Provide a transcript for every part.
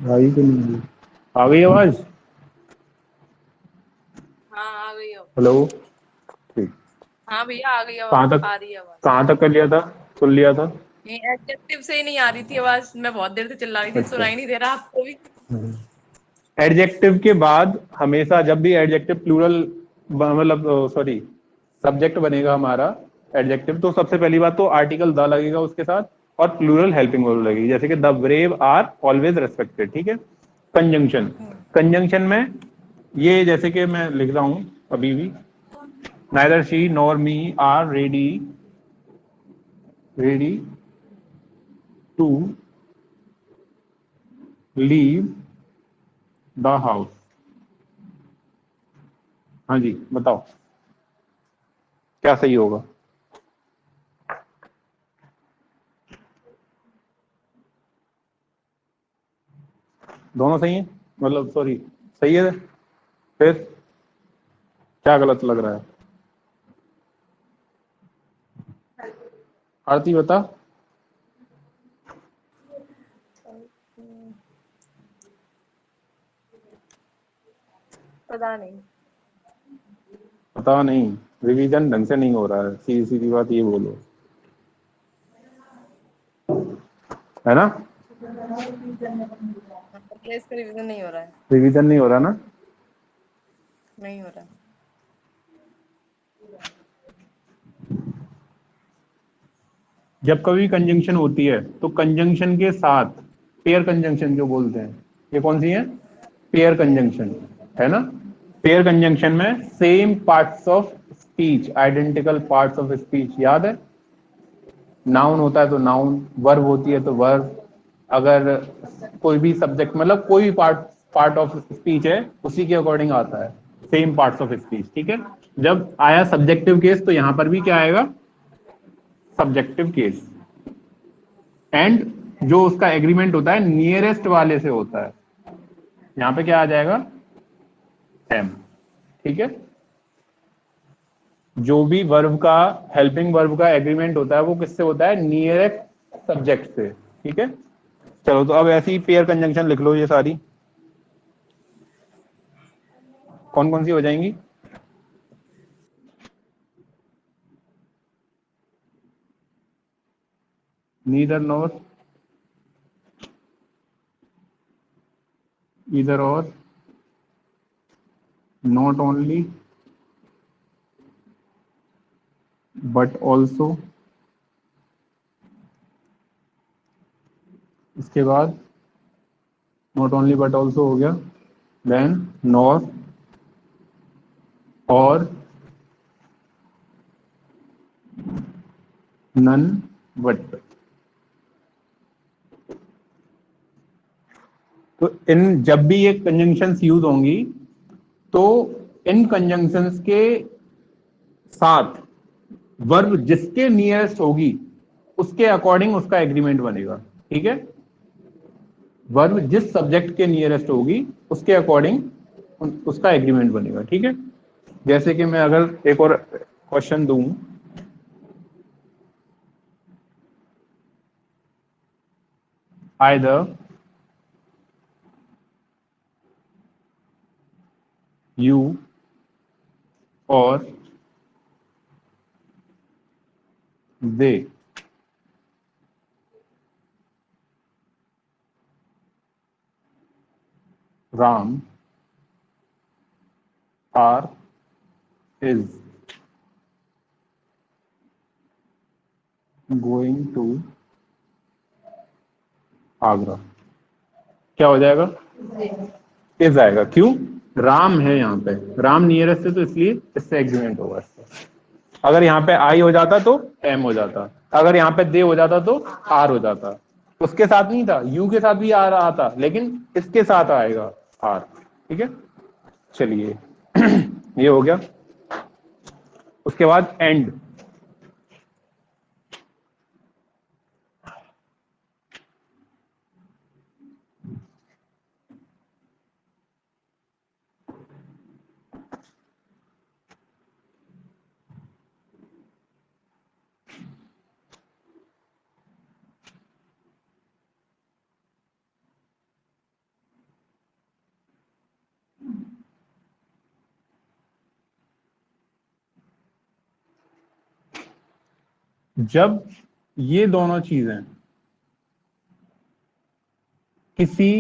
आई कि नहीं? आ गई आवाज? हाँ आ गई अब। हेलो। ठीक। हाँ भैया आ गई अब, कहाँ तक आ रही है आवाज। कहाँ तक कर लिया था? सुन लिया था। ये एडजेक्टिव से ही नहीं आ रही थी आवाज, मैं बहुत देर से चिल्ला रही थी, अच्छा। सुनाई नहीं दे रहा आपको भी? एडजेक्टिव के बाद हमेशा जब भी एडजेक्टिव प्लूरल मतलब सॉरी सब्जेक्ट बनेगा हमारा एडजेक्टिव, तो सबसे पहली बात तो आर्टिकल द लगेगा उसके साथ और प्लूरल हेल्पिंग वर्ब लगेगी, जैसे कि the brave are always respected. ठीक है। कंजंक्शन। कंजंक्शन में ये जैसे कि मैं लिख रहा हूं अभी भी, neither she nor me are ready to leave the house. हाँ जी, बताओ क्या सही होगा? दोनों सही है, मतलब सॉरी सही है। फिर क्या गलत लग रहा है? आरती बता। पता नहीं। पता नहीं। रिवीजन ढंग से नहीं हो रहा है, सीधी सीधी बात ये बोलो, है ना? प्लेस का रिवीजन नहीं हो रहा है। रिवीजन नहीं हो रहा ना? नहीं हो रहा। जब कभी कंजंक्शन होती है तो कंजंक्शन के साथ पेयर कंजंक्शन जो बोलते हैं, ये कौन सी है? पेयर कंजंक्शन, है ना? पेयर कंजंक्शन में same parts of speech, identical parts of speech, याद है? नाउन होता है तो नाउन, वर्ब होती है तो वर्ब, अगर कोई भी सब्जेक्ट मतलब कोई भी पार्ट पार्ट ऑफ स्पीच है उसी के अकॉर्डिंग आता है, सेम पार्ट्स ऑफ स्पीच। ठीक है। जब आया सब्जेक्टिव केस तो यहां पर भी क्या आएगा? Subjective case. एंड जो उसका एग्रीमेंट होता है नियरेस्ट वाले से होता है, यहां पे क्या आ जाएगा? एम। ठीक है। जो भी वर्ब का हेल्पिंग वर्ब का एग्रीमेंट होता है वो किससे होता है? नियरेस्ट सब्जेक्ट से। ठीक है। चलो तो अब ऐसी पेयर कंजंक्शन लिख लो ये सारी, कौन कौन सी हो जाएंगी? नीदर नॉर, ईदर और, नॉट ओनली बट ऑल्सो, इसके बाद नॉट ओनली बट ऑल्सो हो गया, देन नॉर और नन बट। तो इन जब भी ये कंजंक्शंस यूज होंगी तो इन कंजंक्शंस के साथ वर्ब जिसके नियरेस्ट होगी उसके अकॉर्डिंग उसका एग्रीमेंट बनेगा। ठीक है। वर्ब जिस सब्जेक्ट के नियरेस्ट होगी उसके अकॉर्डिंग उसका एग्रीमेंट बनेगा। ठीक है। जैसे कि मैं अगर एक और क्वेश्चन दूं, either you or they Ram are is going to Agra, क्या हो जाएगा? इज आएगा। क्यों? राम है यहाँ पे, राम नियरेस्ट है तो इसलिए इससे एग्रीमेंट होगा इसका। अगर यहाँ पे आई हो जाता तो एम हो जाता, अगर यहाँ पे दे हो जाता तो आर हो जाता। उसके साथ नहीं था, यू के साथ भी आ रहा था लेकिन इसके साथ आएगा आर। ठीक है। चलिए ये हो गया। उसके बाद एंड। जब ये दोनों चीजें किसी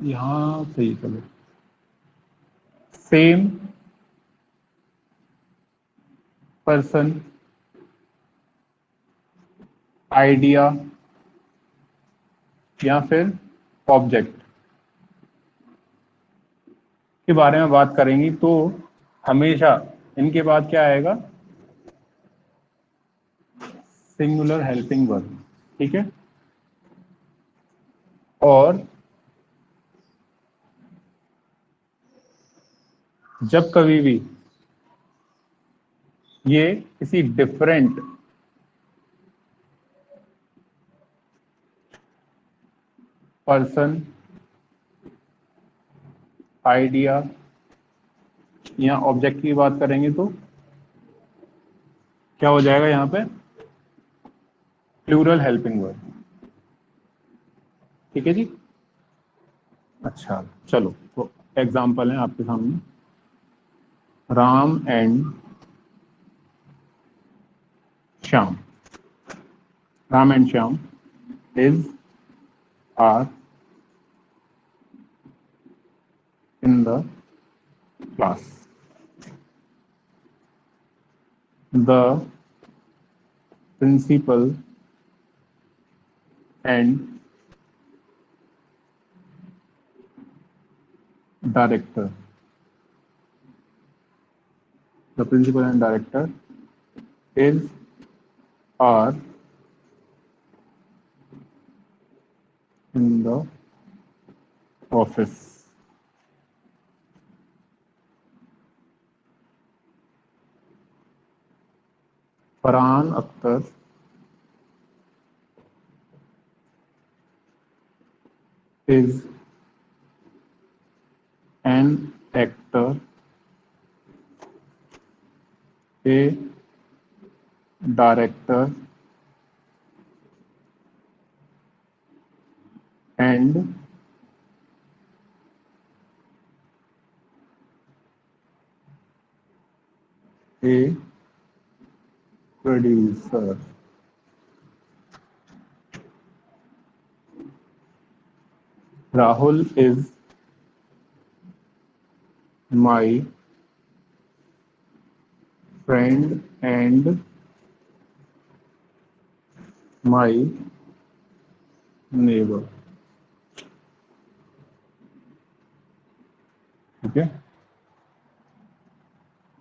यहां सही चलो सेम पर्सन आइडिया या फिर ऑब्जेक्ट के बारे में बात करेंगी तो हमेशा इनके बाद क्या आएगा, सिंगुलर हेल्पिंग वर्ब। ठीक है, और जब कभी भी ये किसी डिफरेंट पर्सन आइडिया या ऑब्जेक्ट की बात करेंगे तो क्या हो जाएगा यहां पे, प्लूरल हेल्पिंग वर्ब। ठीक है जी। अच्छा चलो, तो एग्जांपल है आपके सामने, Ram and Shyam. Ram and Shyam is are in the class. The principal and director, the principal and director is are in the office. Farhan Akhtar is an actor, a director, and a producer. Rahul is my friend and my neighbor. ठीक है,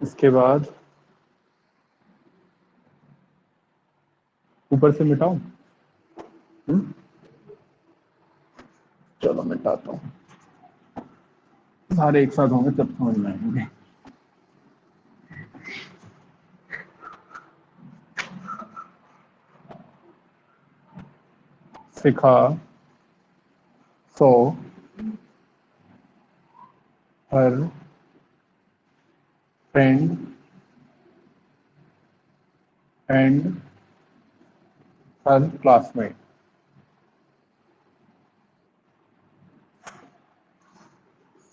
इसके बाद ऊपर से मिटाऊं? चलो मिटाता हूं, सारे एक साथ होंगे तब समझ में आएंगे। Shikha, saw, her friend and her classmate.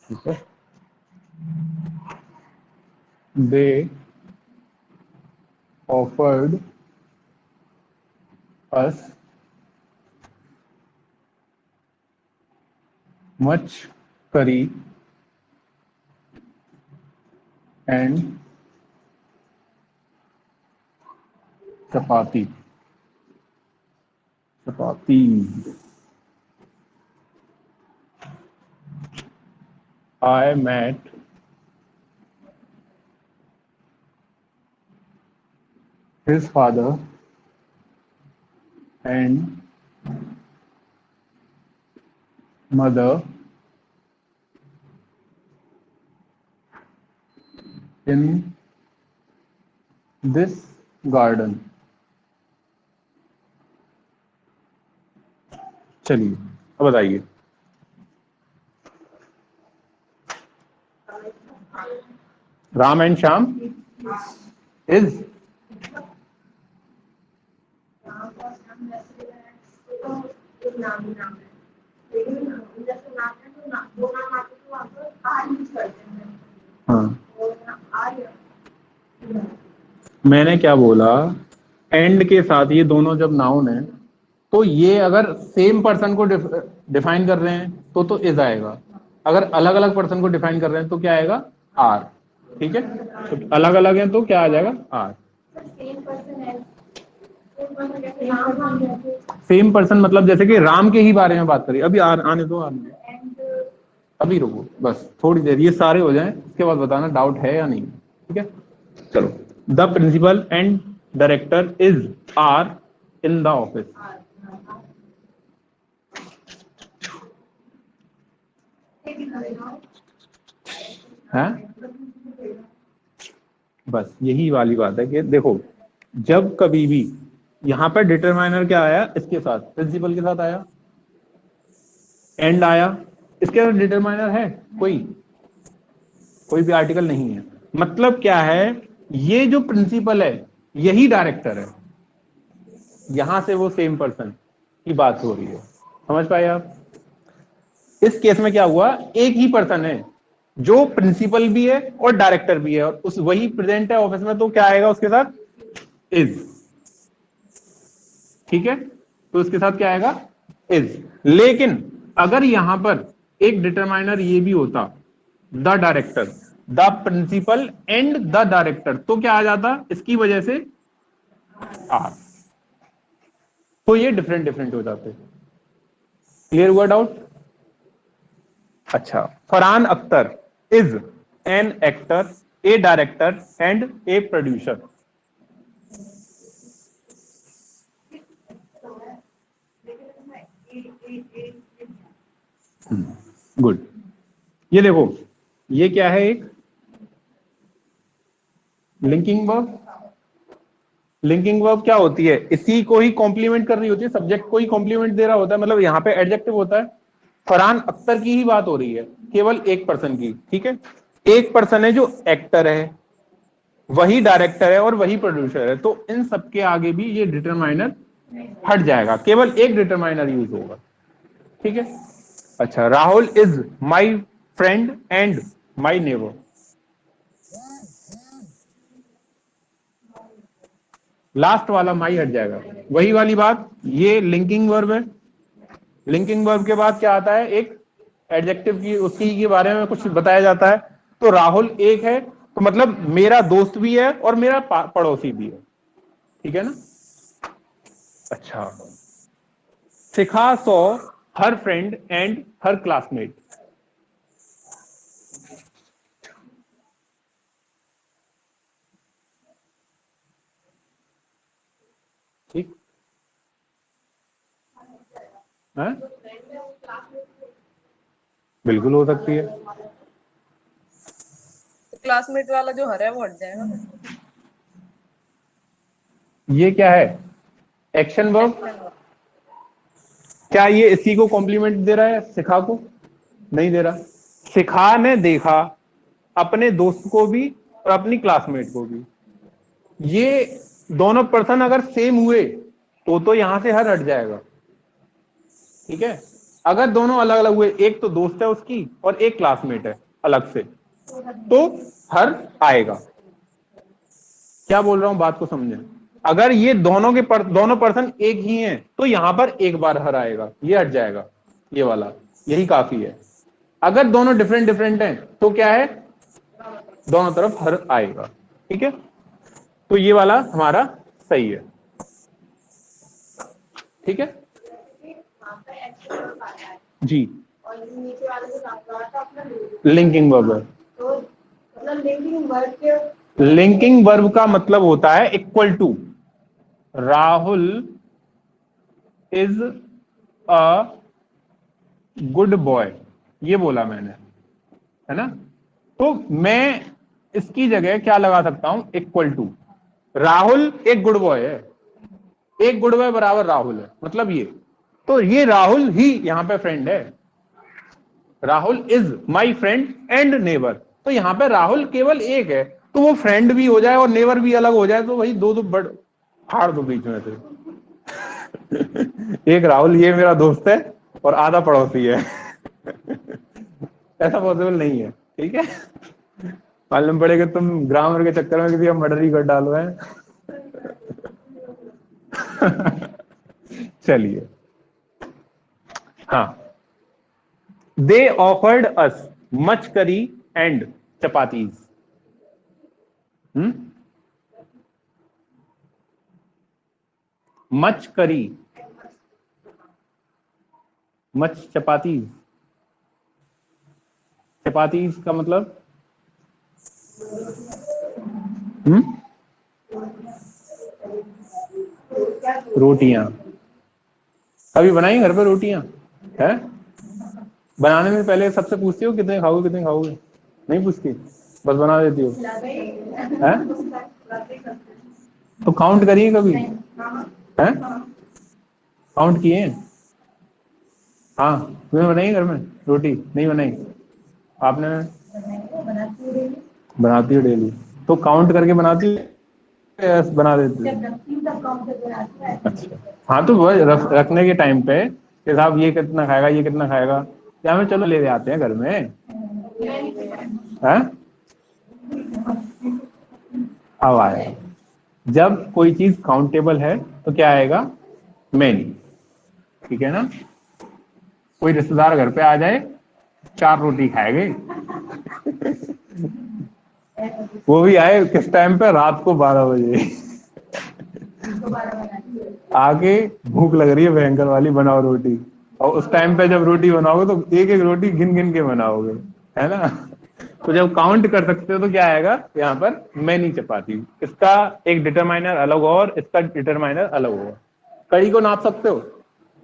ठीक है, दे offered us much curry and chapati. Chapatis. I met his father and mother in this garden. चलिए अब बताइए, राम एंड श्याम इज मैंने क्या बोला, एंड के साथ ये दोनों जब नाउन है तो ये अगर सेम पर्सन को डिफाइन कर रहे हैं तो इज आएगा, अगर अलग अलग पर्सन को डिफाइन कर रहे हैं तो क्या आएगा, आर। ठीक है, तो अलग अलग है तो क्या आ जाएगा, आर। सेम पर्सन मतलब जैसे कि राम के ही बारे में बात करिए, अभी आने दो, अभी रुको बस थोड़ी देर, ये सारे हो जाएं उसके बाद बताना डाउट है या नहीं। ठीक है, चलो। The principal and director is are in the office. है, बस यही वाली बात है कि देखो, जब कभी भी यहां पर डिटरमाइनर क्या आया, इसके साथ प्रिंसिपल के साथ आया, एंड आया, इसके साथ डिटरमाइनर है कोई भी आर्टिकल नहीं है, मतलब क्या है, ये जो प्रिंसिपल है यही डायरेक्टर है, यहां से वो सेम पर्सन की बात हो रही है। समझ पाए आप? इस केस में क्या हुआ, एक ही पर्सन है जो प्रिंसिपल भी है और डायरेक्टर भी है, और उस वही प्रेजेंट है ऑफिस में, तो क्या आएगा उसके साथ, इज। ठीक है, तो इसके साथ क्या आएगा, इज। लेकिन अगर यहां पर एक डिटरमाइनर ये भी होता, the director, the principal and the director, तो क्या आ जाता, इसकी वजह से आर, तो ये डिफरेंट डिफरेंट हो जाते। क्लियर हुआ डाउट? अच्छा, Farhan Akhtar is an actor, A director and a producer. Good. ये देखो, ये क्या है, एक लिंकिंग वर्ब। लिंकिंग वर्ब क्या होती है, इसी को ही कॉम्प्लीमेंट कर रही होती है, सब्जेक्ट को ही कॉम्प्लीमेंट दे रहा होता है, मतलब यहां पे एडजेक्टिव होता है। फरहान अख्तर की ही बात हो रही है, केवल एक पर्सन की। ठीक है, एक पर्सन है जो एक्टर है, वही डायरेक्टर है और वही प्रोड्यूसर है, तो इन सबके आगे भी ये डिटरमाइनर हट जाएगा, केवल एक डिटरमाइनर यूज होगा। ठीक है, अच्छा, Rahul is my friend and my neighbour. Last वाला माई हट जाएगा, वही वाली बात, ये लिंकिंग वर्ब है। लिंकिंग वर्ब के बाद क्या आता है, एक एडजेक्टिव की, उसकी के बारे में कुछ बताया जाता है। तो राहुल एक है, तो मतलब मेरा दोस्त भी है और मेरा पड़ोसी भी है। ठीक है ना? अच्छा, Shikha saw her friend and her classmate. ठीक है, बिल्कुल हो सकती है। क्लासमेट वाला जो हर है वो हट जाएगा फिर। ये क्या है, एक्शन वर्ब। Action। क्या ये इसी को कॉम्प्लीमेंट दे रहा है, शिखा को? नहीं दे रहा। शिखा ने देखा अपने दोस्त को भी और अपनी क्लासमेट को भी, ये दोनों पर्सन अगर सेम हुए तो यहां से हर हट जाएगा। ठीक है, अगर दोनों अलग अलग हुए, एक तो दोस्त है उसकी और एक क्लासमेट है अलग से, तो हर आएगा। क्या बोल रहा हूं, बात को समझें। अगर ये दोनों पर्सन एक ही हैं तो यहां पर एक बार हर आएगा, ये हट जाएगा, ये वाला, यही काफी है। अगर दोनों डिफरेंट डिफरेंट हैं तो क्या है, दोनों तरफ हर आएगा। ठीक है, तो ये वाला हमारा सही है। ठीक है जी, लिंकिंग वर्ब है। लिंकिंग वर्ब का मतलब होता है equal to. Rahul is a good boy, ये बोला मैंने, है ना? तो मैं इसकी जगह क्या लगा सकता हूं, इक्वल टू। राहुल एक गुड बॉय है, एक गुड बॉय बराबर राहुल है, मतलब ये, तो ये राहुल ही यहां पे फ्रेंड है। Rahul is my friend and neighbour, तो यहां पे राहुल केवल एक है, तो वो फ्रेंड भी हो जाए और नेबर भी अलग हो जाए, तो वही दो दो बड़ फाड़ दो बीच में से। एक राहुल ये मेरा दोस्त है और आधा पड़ोसी है। ऐसा पॉसिबल नहीं है। ठीक है, मालूम पड़ेगा तुम ग्रामर के चक्कर में किसी का मर्डर ही कर डालो है। चलिए, हाँ, दे ऑफर्ड अस मच करी एंड चपातीज। मच करी, मच चपातीज। चपातीज का मतलब रोटियां। कभी बनाई घर पे रोटियां है? बनाने में पहले सबसे पूछती हो कितने खाओगे, कितने खाओगे? नहीं पूछती, बस बना देती हो है? तो काउंट करिए कभी है? काउंट किए हैं? हाँ, तुम्हें बनाई घर में रोटी? नहीं बनाई आपने? बनाती हो डेली? तो काउंट करके बनाती हो या बना देती हो? अच्छा, हाँ, तो वो रखने के टाइम पे कि साहब ये कितना खाएगा, ये कितना खाएगा, या हमें चलो ले आते हैं घर में है? अब आया, जब कोई चीज काउंटेबल है तो क्या आएगा? मैनी। ठीक है ना? कोई रिश्तेदार घर पे आ जाए, 4 रोटी खाएंगे, वो भी आए किस टाइम पे? रात को 12 बजे आके भूख लग रही है भयंकर वाली, बनाओ रोटी। और उस टाइम पे जब रोटी बनाओगे तो एक एक रोटी गिन गिन के बनाओगे, है ना? तो जब काउंट कर सकते हो तो क्या आएगा यहाँ पर? मैनी चपाती। इसका एक डिटरमाइनर अलग हो और इसका डिटरमाइनर अलग होगा। कड़ी को नाप सकते हो?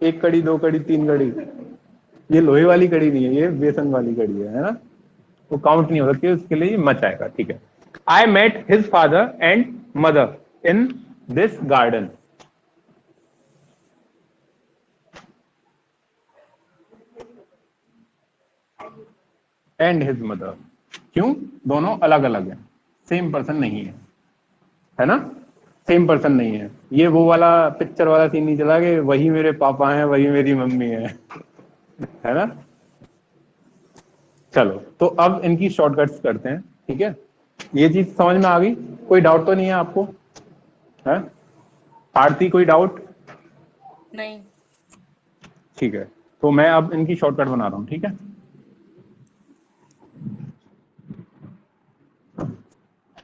1 कड़ी, 2 कड़ी, 3 कड़ी। ये लोहे वाली कड़ी नहीं है, ये बेसन वाली कड़ी है ना? वो काउंट नहीं हो सकती, उसके लिए मच आएगा। ठीक है। I met his father and mother in this garden. And his mother, क्यों? दोनों अलग अलग हैं, सेम पर्सन नहीं है ना? सेम पर्सन नहीं है। ये वो वाला पिक्चर वाला सीन नहीं चला कि वही मेरे पापा हैं, वही मेरी मम्मी है ना? चलो, तो अब इनकी शॉर्टकट्स करते हैं। ठीक है, ये चीज समझ में आ गई? कोई डाउट तो नहीं है आपको? है आरती, कोई डाउट? नहीं। ठीक है, तो मैं अब इनकी शॉर्टकट बना रहा हूं। ठीक है,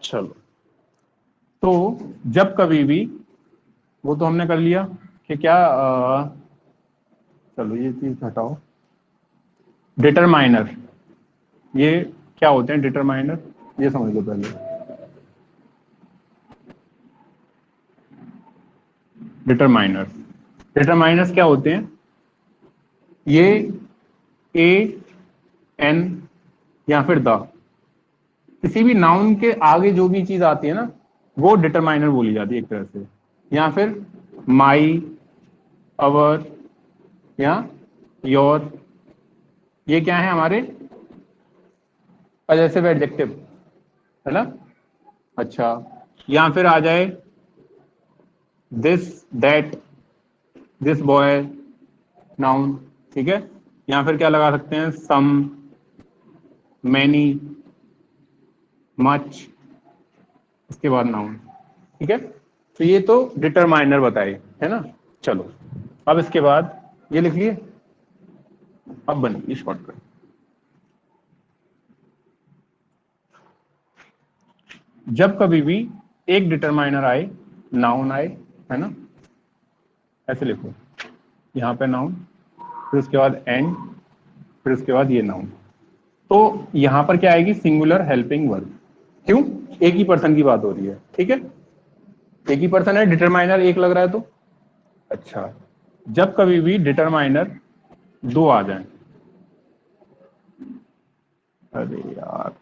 चलो, तो जब कभी भी, वो तो हमने कर लिया कि क्या चलो ये चीज हटाओ। डिटरमाइनर, ये क्या होते हैं डिटरमाइनर? ये समझ लो पहले। डिटरमाइनर, डिटरमाइनर्स क्या होते हैं? ये ए एन या फिर द, किसी भी नाउन के आगे जो भी चीज आती है ना, वो डिटरमाइनर बोली जाती है एक तरह से। या फिर माई, अवर, या योर, ये क्या है हमारे? पजेसिव एडजेक्टिव, है ना? अच्छा, या फिर आ जाए this, that, this boy, noun. ठीक है, या फिर क्या लगा सकते हैं? सम, मैनी, मच, इसके बाद नाउन। ठीक है, तो ये तो डिटरमाइनर बताए, है ना? चलो, अब इसके बाद ये लिख लिए, अब बनेगी शॉर्टकट। जब कभी भी एक डिटरमाइनर आए, नाउन आए, है ना? ऐसे लिखो, यहाँ पे नाउन, फिर उसके बाद एंड, फिर उसके बाद ये नाउन। तो यहां पर क्या आएगी? Singular helping verb. क्यों? एक ही पर्सन की बात हो रही है। ठीक है, एक ही पर्सन है, डिटरमाइनर एक लग रहा है तो। अच्छा, जब कभी भी डिटरमाइनर 2 आ जाए, अरे यार,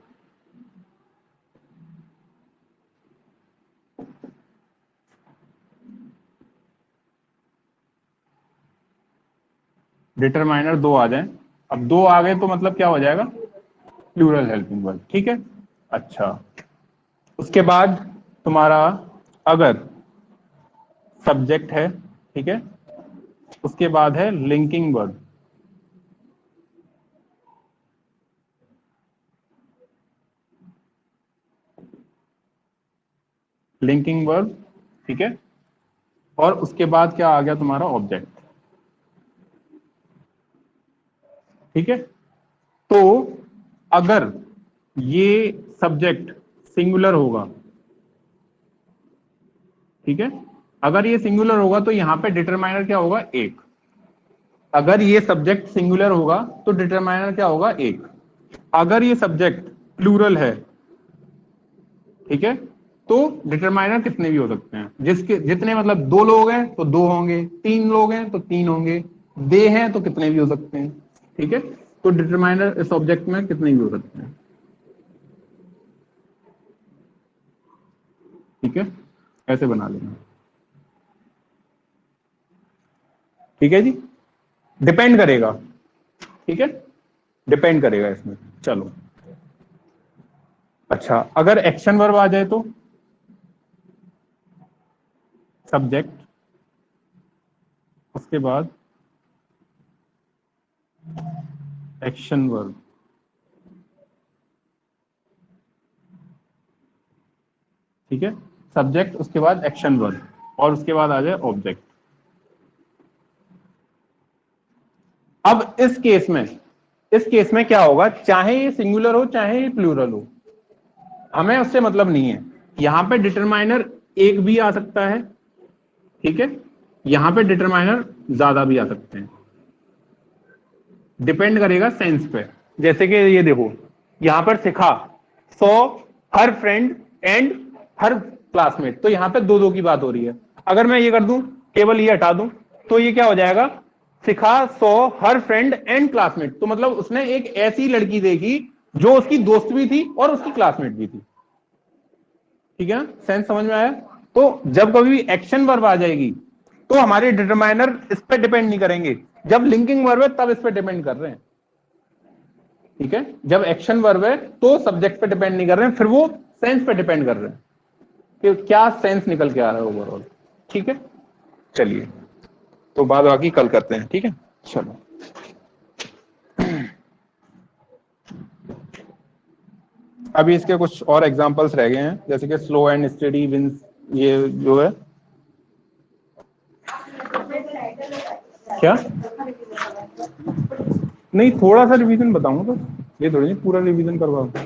डिटरमाइनर 2 आ जाए, अब 2 आ गए तो मतलब क्या हो जाएगा? Plural helping verb. ठीक है, अच्छा, उसके बाद तुम्हारा अगर सब्जेक्ट है, ठीक है, उसके बाद है लिंकिंग वर्ब। लिंकिंग वर्ब, ठीक है, और उसके बाद क्या आ गया तुम्हारा ऑब्जेक्ट, ठीक है। तो अगर ये सब्जेक्ट सिंगुलर होगा, ठीक है, अगर ये सिंगुलर होगा तो यहां पे डिटरमाइनर क्या होगा, एक। अगर ये सब्जेक्ट सिंगुलर होगा तो डिटरमाइनर क्या होगा, एक। अगर ये सब्जेक्ट प्लूरल है, ठीक है, तो डिटरमाइनर कितने भी हो सकते हैं, जिसके जितने मतलब 2 लोग हैं तो 2 होंगे, 3 लोग हैं तो 3 होंगे, दे हैं तो कितने भी हो सकते हैं, ठीक है। तो डिटरमाइनर इस ऑब्जेक्ट में कितने भी हो सकते हैं, ठीक है, ऐसे बना लेना, ठीक है जी। डिपेंड करेगा, ठीक है, डिपेंड करेगा इसमें। चलो, अच्छा, अगर एक्शन वर्ब आ जाए तो सब्जेक्ट, उसके बाद एक्शन वर्ब, ठीक है, सब्जेक्ट उसके बाद एक्शन वर्ब और उसके बाद आ जाए ऑब्जेक्ट। अब इस केस में क्या होगा, चाहे ये सिंगुलर हो चाहे ये प्लूरल हो, हमें उससे मतलब नहीं है। यहां पे डिटरमाइनर एक भी आ सकता है, ठीक है, यहां पे डिटरमाइनर ज्यादा भी आ सकते हैं, डिपेंड करेगा सेंस पे। जैसे कि ये देखो, यहां पर Shikha, saw, her friend and her classmate, तो यहां पे 2-2 की बात हो रही है। अगर मैं ये कर दूं, केवल ये हटा दूं, तो ये क्या हो जाएगा, सिखा, saw, her friend and classmate, तो मतलब उसने एक ऐसी लड़की देखी जो उसकी दोस्त भी थी और उसकी क्लासमेट भी थी, ठीक है ना, सेंस समझ में आया। तो जब कभी भी एक्शन वर्ब आ जाएगी तो हमारे डिटरमाइनर इस पर डिपेंड नहीं करेंगे, जब लिंकिंग वर्ब है तब इस पर डिपेंड कर रहे हैं, ठीक है। जब एक्शन वर्ब है तो सब्जेक्ट पे डिपेंड नहीं कर रहे हैं, फिर वो सेंस पे डिपेंड कर रहे हैं कि क्या सेंस निकल के आ रहा है ओवरऑल, ठीक है। चलिए, तो बाद बाकी कल करते हैं, ठीक है। चलो, अभी इसके कुछ और एग्जांपल्स रह गए हैं, जैसे कि स्लो एंड स्टडी विंस, ये जो है क्या, नहीं थोड़ा सा रिवीजन बताऊंगा, तो ये थोड़ी नहीं पूरा रिवीजन करवाऊंगा।